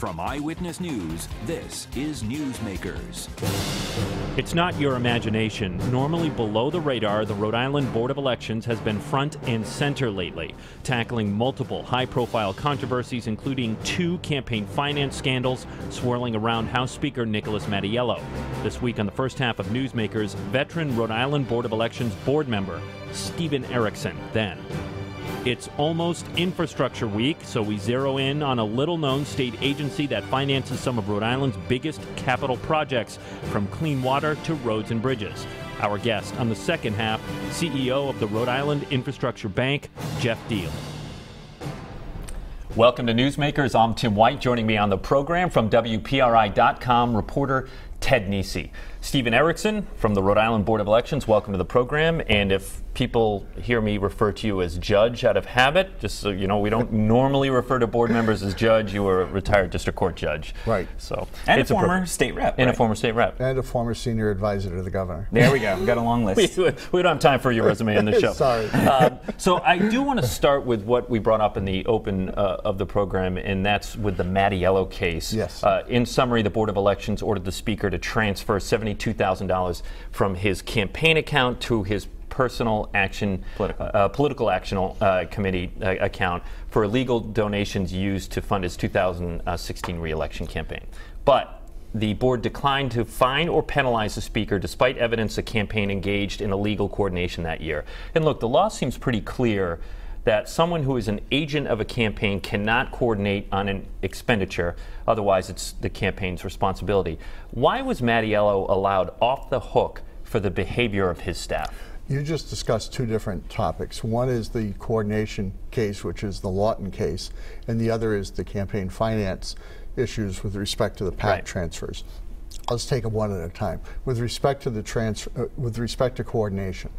From Eyewitness News, this is Newsmakers. It's not your imagination. Normally below the radar, the Rhode Island Board of Elections has been front and center lately, tackling multiple high-profile controversies, including 2 campaign finance scandals swirling around House Speaker Nicholas Mattiello. This week on the first half of Newsmakers, veteran Rhode Island Board of Elections board member Stephen Erickson then. It's almost Infrastructure Week, so we zero in on a little-known state agency that finances some of Rhode Island's biggest capital projects, from clean water to roads and bridges. Our guest on the second half, CEO of the Rhode Island Infrastructure Bank, Jeff Diehl. Welcome to Newsmakers. I'm Tim White. Joining me on the program from WPRI.com, reporter Ted Nisi. Stephen Erickson from the Rhode Island Board of Elections, welcome to the program. And if people hear me refer to you as judge out of habit, just so you know, we don't normally refer to board members as judge. You were a retired district court judge. Right. So, and a former state rep. And a former state rep. And a former senior advisor to the governor. There we go. We've got a long list. We don't have time for your resume on the show. Sorry. So I do want to start with what we brought up in the open of the program, and that's with the Mattiello case. Yes. In summary, the Board of Elections ordered the Speaker to transfer $72,000 from his campaign account to his personal action, political action committee account for illegal donations used to fund his 2016 re-election campaign. But the board declined to fine or penalize the Speaker despite evidence the campaign engaged in illegal coordination that year. And look, the law seems pretty clear that someone who is an agent of a campaign cannot coordinate on an expenditure, otherwise it's the campaign's responsibility. Why was Mattiello allowed off the hook for the behavior of his staff? You just discussed 2 different topics. One is the coordination case, which is the Lawton case, and the other is the campaign finance issues with respect to the PAC transfers. Let's take it one at a time. With respect to the with respect to coordination,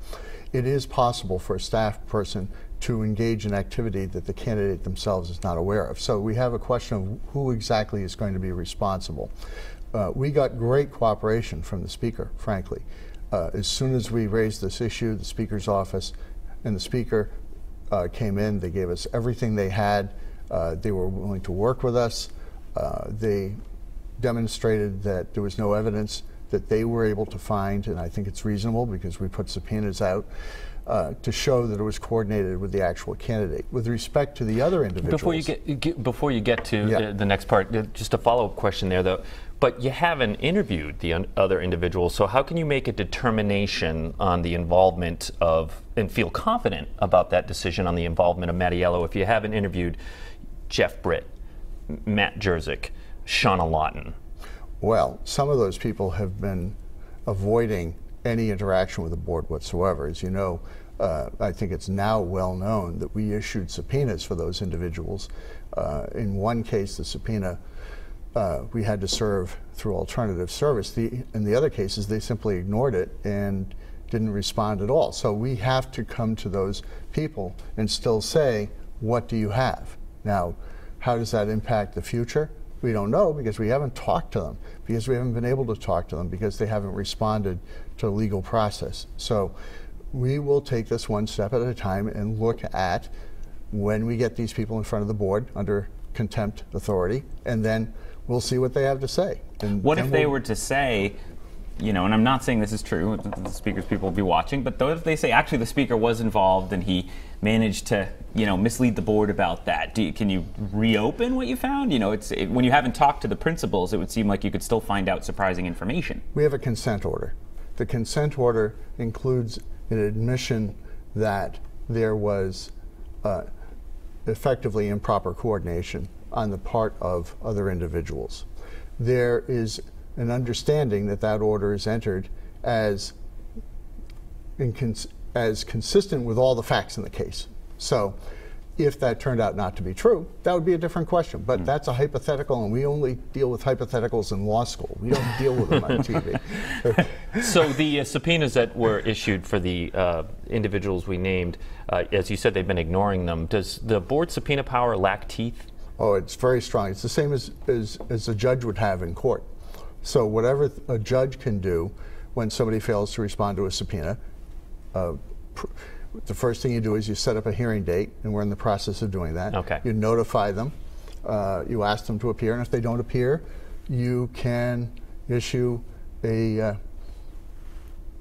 it is possible for a staff person to engage in activity that the candidate themselves is not aware of. So we have a question of who exactly is going to be responsible. We got great cooperation from the Speaker, frankly. As soon as we raised this issue, the Speaker's office and the Speaker came in. They gave us everything they had. They were willing to work with us. They demonstrated that there was no evidence that they were able to find, and I think it's reasonable because we put subpoenas out, to show that it was coordinated with the actual candidate. With respect to the other individuals... Before you get to the next part, just a follow-up question there, though. But you haven't interviewed the other individuals, so how can you make a determination on the involvement of, and feel confident about that decision on the involvement of Mattiello if you haven't interviewed Jeff Britt, Matt Jerzyk, Shauna Lawton? Well, some of those people have been avoiding any interaction with the board whatsoever. As you know, I think it's now well known that we issued subpoenas for those individuals. In one case, the subpoena we had to serve through alternative service. In the other cases, they simply ignored it and didn't respond at all. So we have to come to those people and still say, what do you have? Now, how does that impact the future? We don't know because we haven't talked to them, because we haven't been able to talk to them, because they haven't responded to the legal process. So we will take this one step at a time and look at when we get these people in front of the board under contempt authority, and then we'll see what they have to say. And what if they were to say, you know, and I'm not saying this is true, the Speaker's people will be watching, but if they say actually the Speaker was involved and he managed to, you know, mislead the board about that, can you reopen what you found? You know, when you haven't talked to the principals, it would seem like you could still find out surprising information. We have a consent order. The consent order includes an admission that there was effectively improper coordination on the part of other individuals. There is an understanding that that order is entered as consistent with all the facts in the case. So if that turned out not to be true, that would be a different question. But that's a hypothetical, and we only deal with hypotheticals in law school. We don't deal with them on TV. So the subpoenas that were issued for the individuals we named, as you said, they've been ignoring them. Does the board subpoena power lack teeth? Oh, it's very strong. It's the same as a judge would have in court. So whatever a judge can do when somebody fails to respond to a subpoena, the first thing you do is you set up a hearing date, and we're in the process of doing that. Okay. You notify them You ask them to appear, and if they don't appear, you can issue a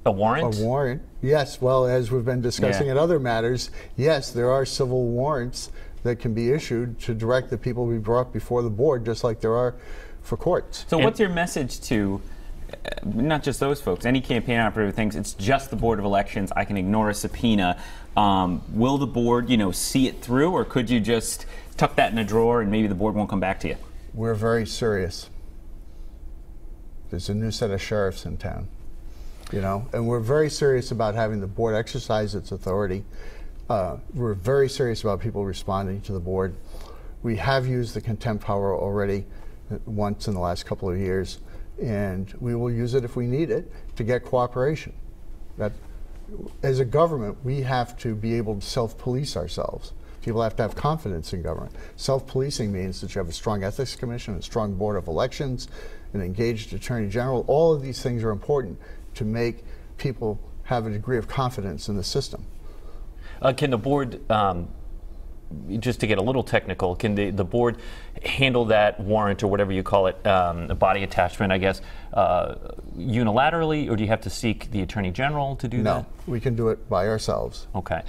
warrant? A warrant. Yes. Well, as we've been discussing in other matters, yes, there are civil warrants that can be issued to direct the people to be brought before the board, just like there are for courts. So what's your message to not just those folks, any campaign operator who thinks it's just the Board of Elections, I can ignore a subpoena? Will the board, see it through, or could you just tuck that in a drawer and maybe the board won't come back to you? We're very serious. There's a new set of sheriffs in town, and we're very serious about having the board exercise its authority. We're very serious about people responding to the board. We have used the contempt power already once in the last couple of years, and we will use it if we need it to get cooperation. That, as a government, we have to be able to self-police ourselves. People have to have confidence in government. Self-policing means that you have a strong ethics commission, a strong board of elections, an engaged attorney general. All of these things are important to make people have a degree of confidence in the system. Can the board, just to get a little technical, can the board handle that warrant, or whatever you call it, a body attachment, I guess, unilaterally, or do you have to seek the Attorney General to do that? No, we can do it by ourselves. Okay.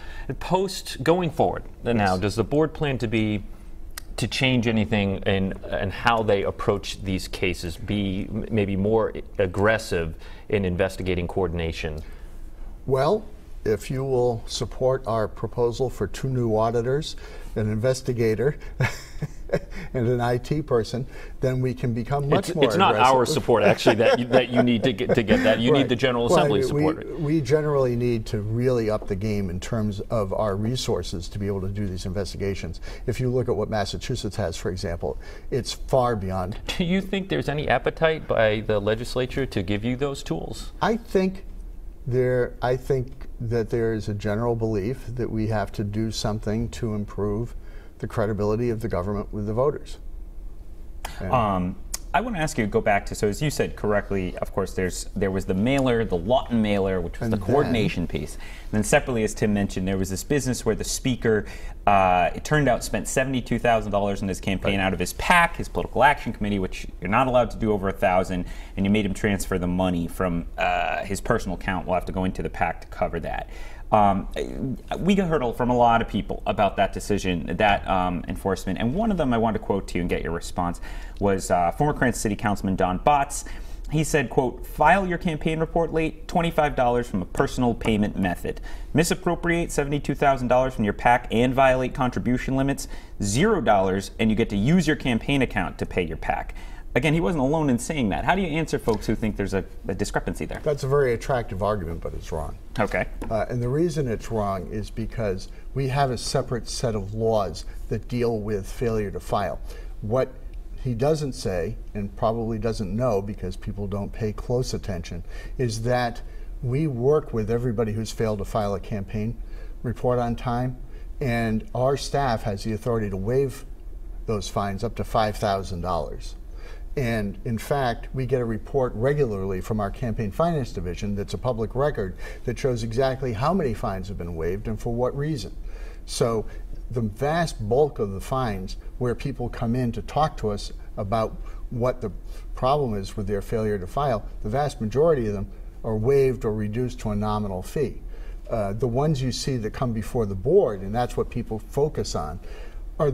Going forward, now, does the board plan to change anything in how they approach these cases, be maybe more aggressive in investigating coordination? Well, if you will support our proposal for 2 new auditors, an investigator, and an IT person, then we can become much more aggressive. It's not our support, actually, that you need to get that. You need the General Assembly's support. We generally need to really up the game in terms of our resources to be able to do these investigations. If you look at what Massachusetts has, for example, it's far beyond. Do you think there's any appetite by the legislature to give you those tools? I think that there is a general belief that we have to do something to improve the credibility of the government with the voters. I want to ask you to go back to, so as you said correctly, of course, there was the mailer, the Lawton mailer, which was the coordination piece. And then separately, as Tim mentioned, there was this business where the speaker, it turned out, spent $72,000 in his campaign out of his PAC, his political action committee, which you're not allowed to do over $1,000, and you made him transfer the money from his personal account. We'll have to go into the PAC to cover that. We got heard from a lot of people about that decision, that enforcement, and one of them I wanted to quote to you and get your response was former Cranston City Councilman Don Botts. He said, quote, "File your campaign report late, $25 from a personal payment method. Misappropriate $72,000 from your PAC and violate contribution limits, $0, and you get to use your campaign account to pay your PAC." Again, he wasn't alone in saying that. How do you answer folks who think there's a discrepancy there? That's a very attractive argument, but it's wrong. Okay. And the reason it's wrong is because we have a separate set of laws that deal with failure to file. What he doesn't say, and probably doesn't know because people don't pay close attention, is that we work with everybody who's failed to file a campaign report on time, and our staff has the authority to waive those fines up to $5,000. And in fact, we get a report regularly from our campaign finance division that's a public record that shows exactly how many fines have been waived and for what reason. So the vast bulk of the fines where people come in to talk to us about what the problem is with their failure to file, the vast majority of them are waived or reduced to a nominal fee. The ones you see that come before the board, and that's what people focus on, are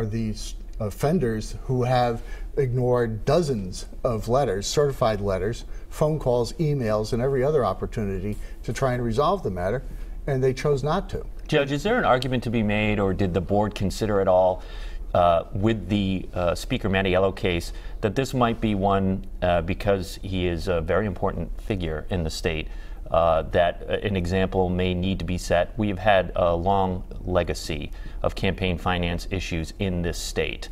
these offenders who have ignored dozens of letters, certified letters, phone calls, emails, and every other opportunity to try and resolve the matter, and they chose not to. Judge, is there an argument to be made, or did the board consider at all with the Speaker Mattiello case that this might be one, because he is a very important figure in the state, that an example may need to be set? We've had a long legacy of campaign finance issues in this state,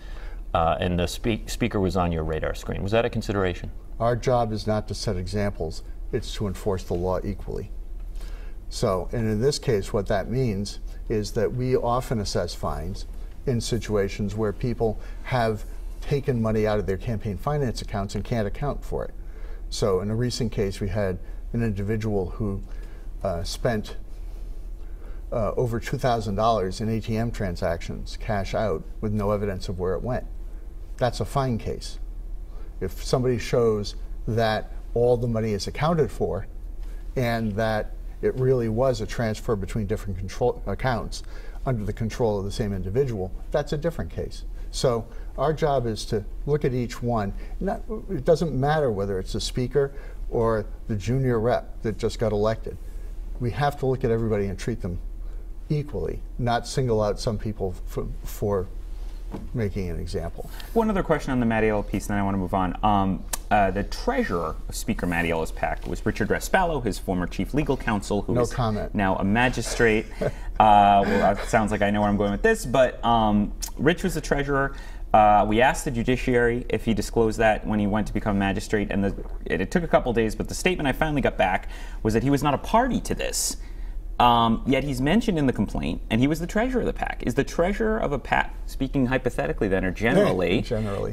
and the speaker was on your radar screen. Was that a consideration? Our job is not to set examples, it's to enforce the law equally. So, and in this case, what that means is that we often assess fines in situations where people have taken money out of their campaign finance accounts and can't account for it. So in a recent case, we had an individual who spent over $2,000 in ATM transactions cash out with no evidence of where it went. That's a fine case. If somebody shows that all the money is accounted for and that it really was a transfer between different control accounts under the control of the same individual, that's a different case. So our job is to look at each one. It doesn't matter whether it's the speaker or the junior rep that just got elected. We have to look at everybody and treat them equally, not single out some people for making an example. One other question on the Mattiello piece, and then I want to move on. The treasurer of Speaker Mattiello's PAC was Richard Raspallo, his former chief legal counsel, who is now a magistrate. Well, it sounds like I know where I'm going with this, but Rich was the treasurer. We asked the judiciary if he disclosed that when he went to become a magistrate, and it took a couple days, but the statement I finally got back was that he was not a party to this. Yet he's mentioned in the complaint, and he was the treasurer of the PAC. Is the treasurer of a PAC, speaking hypothetically then, or generally,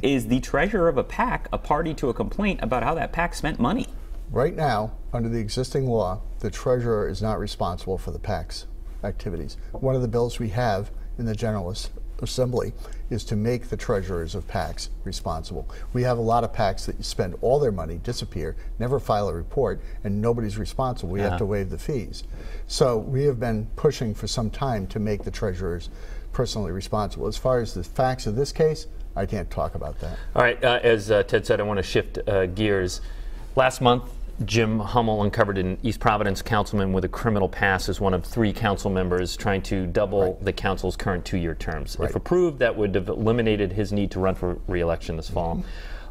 is the treasurer of a PAC a party to a complaint about how that PAC spent money? Right now, under the existing law, the treasurer is not responsible for the PAC's activities. One of the bills we have in the General Assembly is to make the treasurers of PACs responsible. We have a lot of PACs that spend all their money, disappear, never file a report, and nobody's responsible. We have to waive the fees. So we have been pushing for some time to make the treasurers personally responsible. As far as the facts of this case, I can't talk about that. All right, as Ted said, I want to shift gears. Last month, Jim Hummel uncovered an East Providence councilman with a criminal past as one of 3 council members trying to double the council's current 2-year terms. If approved, that would have eliminated his need to run for re-election this fall.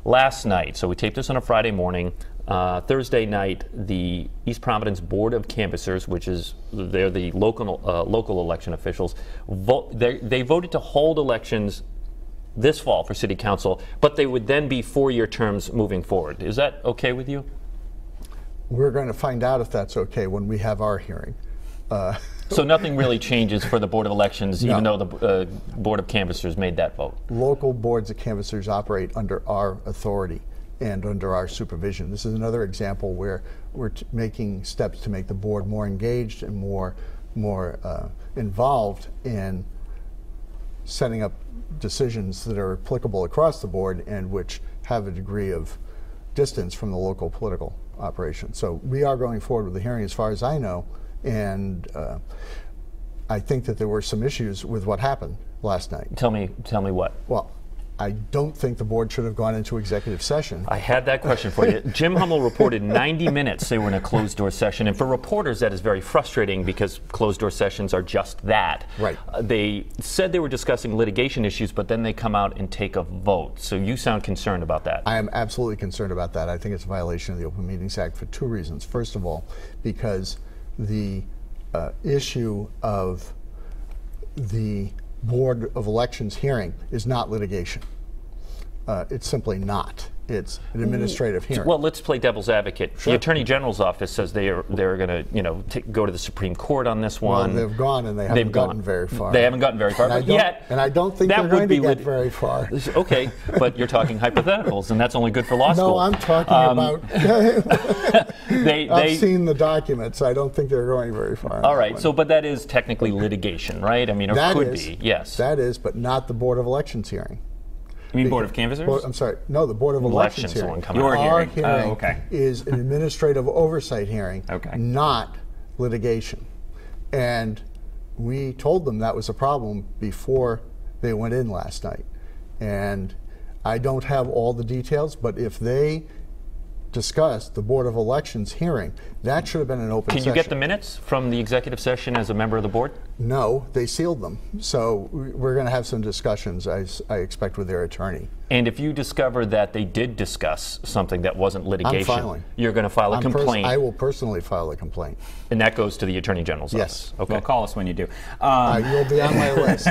Last night, so we taped this on a Friday morning, Thursday night, the East Providence Board of Canvassers, which is they're the local election officials, they voted to hold elections this fall for city council, but they would then be 4-year terms moving forward. Is that okay with you? We're going to find out if that's okay when we have our hearing. So nothing really changes for the Board of Elections, even though the Board of Canvassers made that vote? Local boards of canvassers operate under our authority and under our supervision. This is another example where we're making steps to make the board more engaged and more involved in setting up decisions that are applicable across the board and which have a degree of distance from the local political operation. So we are going forward with the hearing as far as I know, and I think that there were some issues with what happened last night. Tell me what? Well, I don't think the board should have gone into executive session. I had that question for you. Jim Hummel reported 90 minutes they were in a closed-door session, and for reporters that is very frustrating because closed-door sessions are just that. Right. They said they were discussing litigation issues, but then they come out and take a vote. So you sound concerned about that. I am absolutely concerned about that. I think it's a violation of the Open Meetings Act for 2 reasons. First of all, because the issue of the Board of Elections hearing is not litigation. It's simply not. It's an administrative hearing. Well, let's play devil's advocate. Sure. The Attorney General's office says they're going to go to the Supreme Court on this one. Well, they've gone and they haven't gotten very far. They haven't gotten very far, but yet. And I don't think they're going to get very far. Okay, but you're talking hypotheticals, and that's only good for law school. No, I'm talking about. I've seen the documents. I don't think they're going very far. All right. So, but that is technically litigation, right? I mean, it could be. Yes. That is, but not the Board of Elections hearing. You mean Board of Canvassers? I'm sorry. No, the Board of Elections hearing. Our hearing is an administrative oversight hearing, not litigation. And we told them that was a problem before they went in last night. And I don't have all the details, but if they discussed the Board of Elections hearing, that should have been an open session. Can you get the minutes from the executive session as a member of the board? No, they sealed them. So we're going to have some discussions, I expect, with their attorney. And if you discover that they did discuss something that wasn't litigation, I'm filing. You're going to file a complaint. I will personally file a complaint. And that goes to the Attorney General's office? Yes. Okay. Well, call us when you do. You'll be on my list.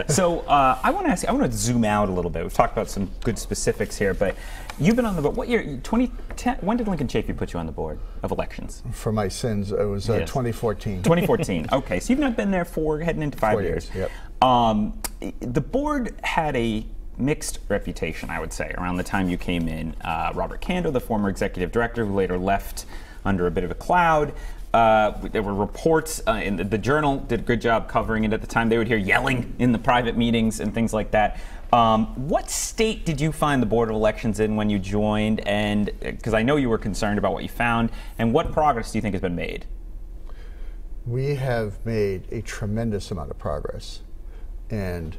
So I want to ask you, I want to zoom out a little bit. We've talked about some good specifics here, but you've been on the board. What year? 2010? When did Lincoln Chafee put you on the Board of Elections? For my sins, it was 2014. 2014. Okay, so you've not been there heading into 5 years. Yep. The board had a mixed reputation, I would say, around the time you came in. Robert Kando, the former executive director, who later left under a bit of a cloud, There were reports in the Journal did a good job covering it at the time. They would hear yelling in the private meetings and things like that. What state did you find the Board of Elections in when you joined? And because I know you were concerned about what you found, and what progress do you think has been made? We have made a tremendous amount of progress, and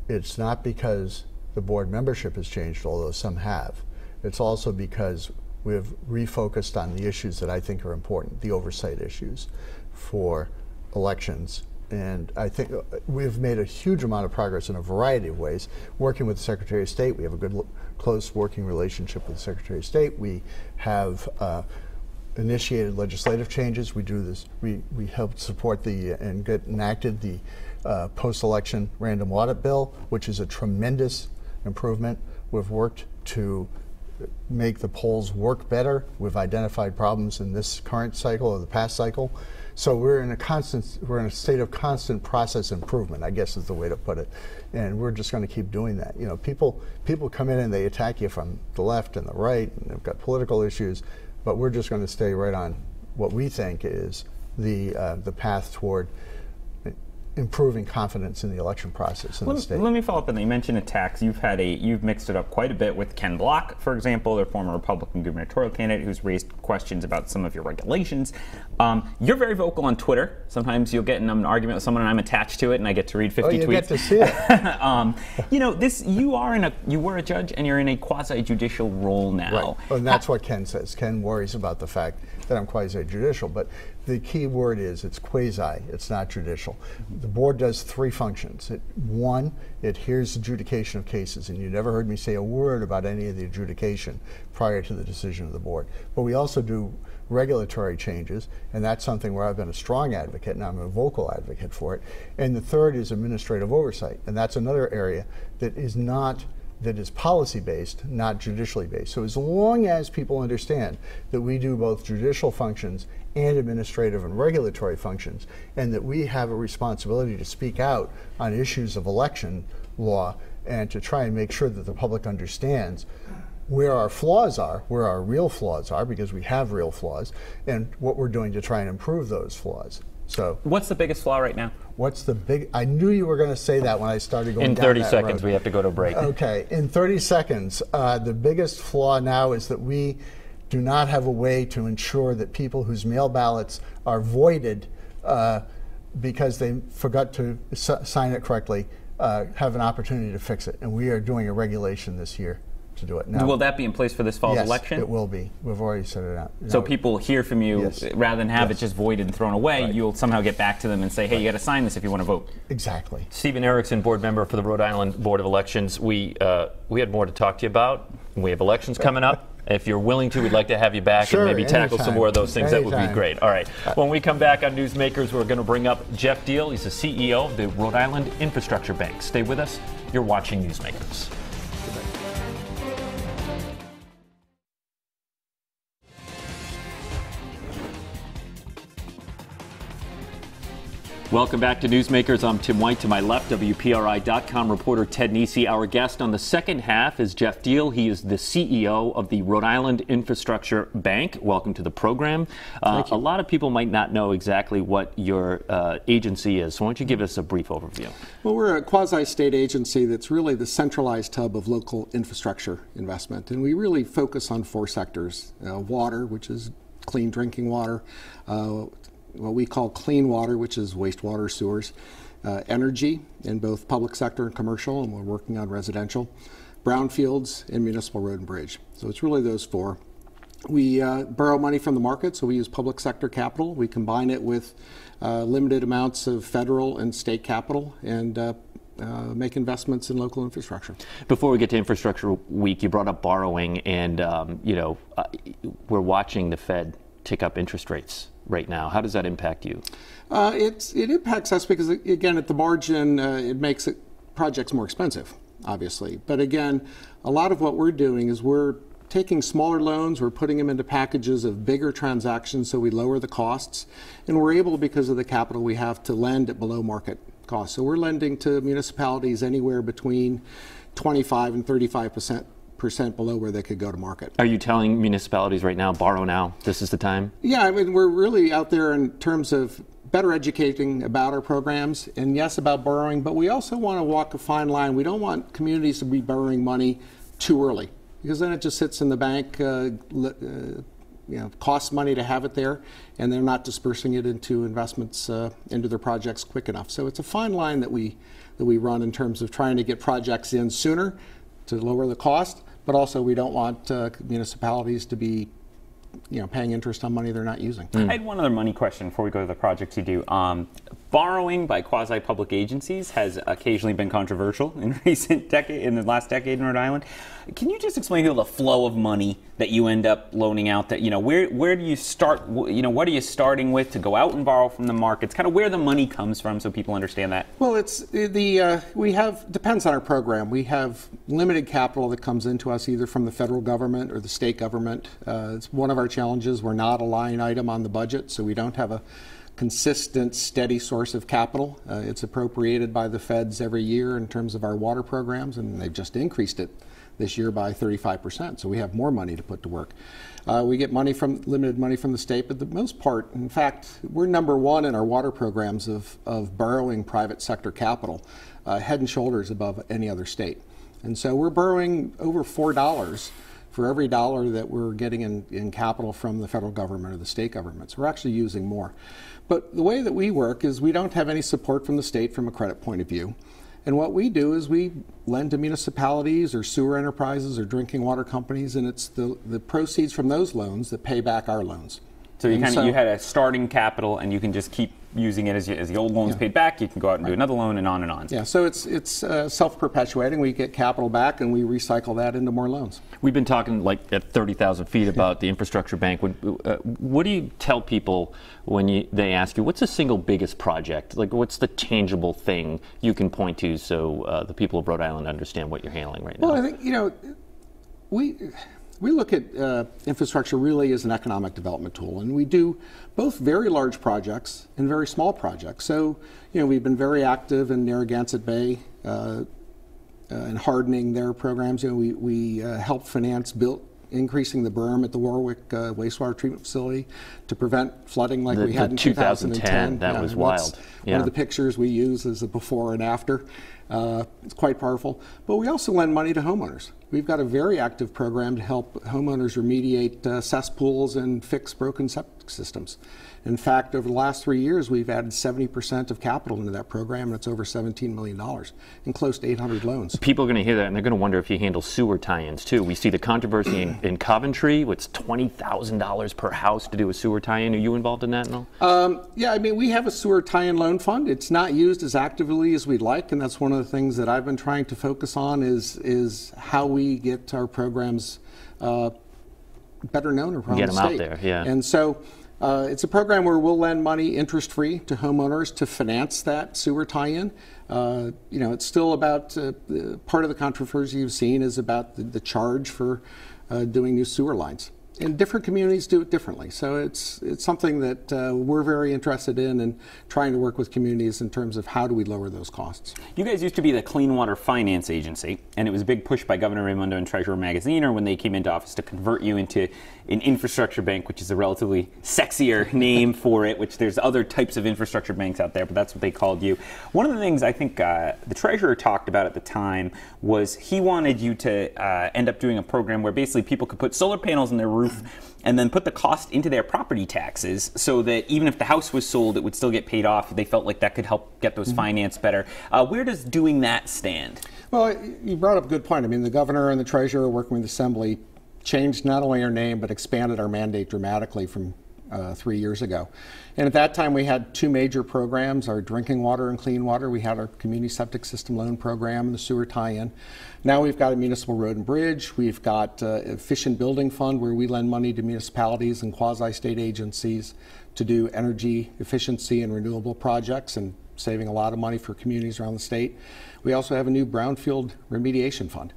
it's not because the board membership has changed, although some have. It's also because we've refocused on the issues that I think are important, the oversight issues for elections. And I think we've made a huge amount of progress in a variety of ways. Working with the Secretary of State, we have a good, close working relationship with the Secretary of State. We have initiated legislative changes. We do this. We helped support and get enacted the post-election random audit bill, which is a tremendous improvement. We've worked to make the polls work better. We've identified problems in this current cycle or the past cycle. So we're in a state of constant process improvement, I guess is the way to put it. And we're just going to keep doing that. You know, people come in and they attack you from the left and the right, and they've got political issues, but we're just going to stay right on what we think is the path toward improving confidence in the election process in the state. Let me follow up on that. You mentioned attacks. You've mixed it up quite a bit with Ken Block, for example, the former Republican gubernatorial candidate who's raised questions about some of your regulations. You're very vocal on Twitter. Sometimes you'll get in an argument with someone and I'm attached to it and I get to read 50 tweets. You get to see it. You know, you were a judge and you're in a quasi-judicial role now. Right. Well, and that's what Ken says. Ken worries about the fact that I'm quasi-judicial, but the key word is it's quasi, it's not judicial. The board does three functions. One, it hears adjudication of cases, and you never heard me say a word about any of the adjudication prior to the decision of the board. But we also do regulatory changes, and that's something where I've been a strong advocate, and I'm a vocal advocate for it. And the third is administrative oversight, and that's another area that is policy-based, not judicially based. So as long as people understand that we do both judicial functions and administrative and regulatory functions, and that we have a responsibility to speak out on issues of election law and to try and make sure that the public understands where our flaws are, where our real flaws are, because we have real flaws, and what we're doing to try and improve those flaws. So, what's the biggest flaw right now? I knew you were going to say that when I started going down that road. In 30 seconds, we have to go to a break. Okay, in 30 seconds, the biggest flaw now is that we do not have a way to ensure that people whose mail ballots are voided because they forgot to sign it correctly have an opportunity to fix it. And we are doing a regulation this year to do it. Now, will that be in place for this fall's election? Yes, it will be. We've already set it out. So people hear from you, rather than have it just voided and thrown away, you'll somehow get back to them and say, hey, you got to sign this if you want to vote. Exactly. Stephen Erickson, board member for the Rhode Island Board of Elections. We had more to talk to you about. We have elections coming up. If you're willing to, we'd like to have you back and maybe tackle some more of those things. That would be great. All right. When we come back on Newsmakers, we're going to bring up Jeff Diehl. He's the CEO of the Rhode Island Infrastructure Bank. Stay with us. You're watching Newsmakers. Welcome back to Newsmakers. I'm Tim White. To my left, WPRI.com reporter Ted Nesi. Our guest on the second half is Jeff Diehl. He is the CEO of the Rhode Island Infrastructure Bank. Welcome to the program. A lot of people might not know exactly what your agency is, so why don't you give us a brief overview? Well, we're a quasi-state agency that's really the centralized hub of local infrastructure investment, and we really focus on four sectors. Water, which is clean drinking water, what we call clean water, which is wastewater, sewers, energy in both public sector and commercial, and we're working on residential, brownfields, and municipal road and bridge. So it's really those four. We borrow money from the market, so we use public sector capital. We combine it with limited amounts of federal and state capital, and make investments in local infrastructure. Before we get to Infrastructure Week, you brought up borrowing, and we're watching the Fed tick up interest rates right now. How does that impact you? It impacts us because, again, at the margin, it makes projects more expensive, obviously. But again, a lot of what we're doing is we're taking smaller loans, we're putting them into packages of bigger transactions so we lower the costs, and we're able, because of the capital we have, to lend at below market cost. So we're lending to municipalities anywhere between 25 and 35% 5% below where they could go to market. Are you telling municipalities right now, borrow now, this is the time? Yeah, I mean, we're really out there in terms of better educating about our programs, and yes, about borrowing, but we also want to walk a fine line. We don't want communities to be borrowing money too early, because then it just sits in the bank, costs money to have it there, and they're not dispersing it into investments into their projects quick enough. So it's a fine line that we run in terms of trying to get projects in sooner to lower the cost, but also we don't want municipalities to be paying interest on money they're not using. I had one other money question before we go to the projects you do. Borrowing by quasi-public agencies has occasionally been controversial in the last decade in Rhode Island. Can you just explain the flow of money that you end up loaning out? That where do you start? What are you starting with to go out and borrow from the markets? Kind of where the money comes from, so people understand that. Well, depends on our program. We have limited capital that comes into us either from the federal government or the state government. It's one of our challenges. We're not a line item on the budget, so we don't have a consistent, steady source of capital. It's appropriated by the feds every year in terms of our water programs, and they've just increased it this year by 35%, so we have more money to put to work. We get limited money from the state, but the most part, in fact, we're number one in our water programs of borrowing private sector capital, head and shoulders above any other state. And so we're borrowing over $4 for every dollar that we're getting in capital from the federal government or the state governments. We're actually using more. But the way that we work is we don't have any support from the state from a credit point of view. And what we do is we lend to municipalities or sewer enterprises or drinking water companies, and it's the proceeds from those loans that pay back our loans. So you had a starting capital, and you can just keep using it as the old loans paid back. You can go out and do another loan, and on and on. Yeah, so it's self-perpetuating. We get capital back, and we recycle that into more loans. We've been talking at 30,000 feet about the infrastructure bank. What do you tell people when they ask you, what's the single biggest project? What's the tangible thing you can point to so the people of Rhode Island understand what you're handling right now? Well, I think, we look at infrastructure really as an economic development tool, and we do both very large projects and very small projects. So, we've been very active in Narragansett Bay and hardening their programs. We help finance increasing the berm at the Warwick wastewater treatment facility to prevent flooding like we had in 2010. That was wild. One of the pictures we use is a before and after. It's quite powerful. But we also lend money to homeowners. We've got a very active program to help homeowners remediate cesspools and fix broken septic systems. In fact, over the last 3 years, we've added 70% of capital into that program, and it's over $17 million and close to 800 loans. People are going to hear that, and they're going to wonder if you handle sewer tie-ins, too. We see the controversy in Coventry. It's $20,000 per house to do a sewer tie-in. Are you involved in that at all? Yeah, we have a sewer tie-in loan fund. It's not used as actively as we'd like, and that's one of the things that I've been trying to focus on is how we get our programs better known around the state. Get them out there, yeah. And so it's a program where we'll lend money interest-free to homeowners to finance that sewer tie-in. It's still about part of the controversy you've seen is about the charge for doing new sewer lines. And different communities do it differently. So it's something that we're very interested in and trying to work with communities in terms of how do we lower those costs. You guys used to be the Clean Water Finance Agency, and it was a big push by Governor Raimondo and Treasurer Magaziner when they came into office to convert you into an infrastructure bank, which is a relatively sexier name for it, which there's other types of infrastructure banks out there, but that's what they called you. One of the things I think the Treasurer talked about at the time was he wanted you to end up doing a program where basically people could put solar panels on their roof and then put the cost into their property taxes so that even if the house was sold, it would still get paid off. They felt like that could help get those financed better. Where does doing that stand? Well, you brought up a good point. The governor and the treasurer working with the assembly changed not only our name, but expanded our mandate dramatically from 3 years ago. And at that time, we had two major programs, our drinking water and clean water. We had our community septic system loan program and the sewer tie-in. Now we've got a municipal road and bridge. We've got an efficient building fund where we lend money to municipalities and quasi-state agencies to do energy efficiency and renewable projects and saving a lot of money for communities around the state. We also have a new brownfield remediation fund.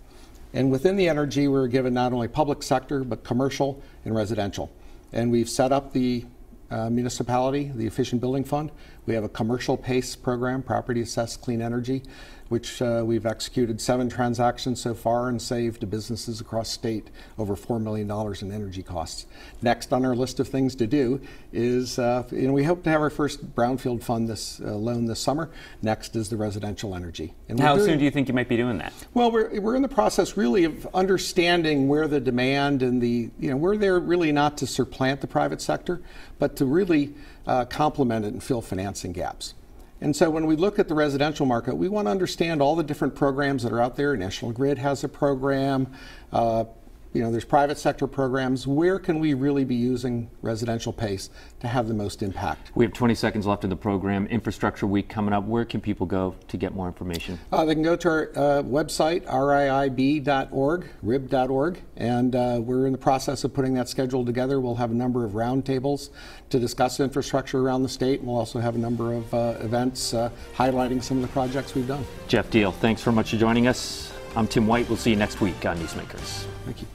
And within the energy, we're given not only public sector, but commercial and residential. And we've set up the municipality, the Efficient Building Fund. We have a commercial PACE program, Property Assessed Clean Energy. which we've executed 7 transactions so far and saved businesses across state over $4 million in energy costs. Next on our list of things to do is, we hope to have our first brownfield fund loan this summer. Next is the residential energy. And how soon do you think you might be doing that? Well, we're in the process really of understanding where the demand and we're there really not to supplant the private sector, but to really complement it and fill financing gaps. And so when we look at the residential market, we want to understand all the different programs that are out there. National Grid has a program. There's private sector programs. Where can we really be using residential PACE to have the most impact? We have 20 seconds left in the program. Infrastructure Week coming up. Where can people go to get more information? They can go to our website, riib.org, rib.org, and we're in the process of putting that schedule together. We'll have a number of roundtables to discuss infrastructure around the state, and we'll also have a number of events highlighting some of the projects we've done. Jeff Diehl, thanks very much for joining us. I'm Tim White. We'll see you next week on Newsmakers. Thank you.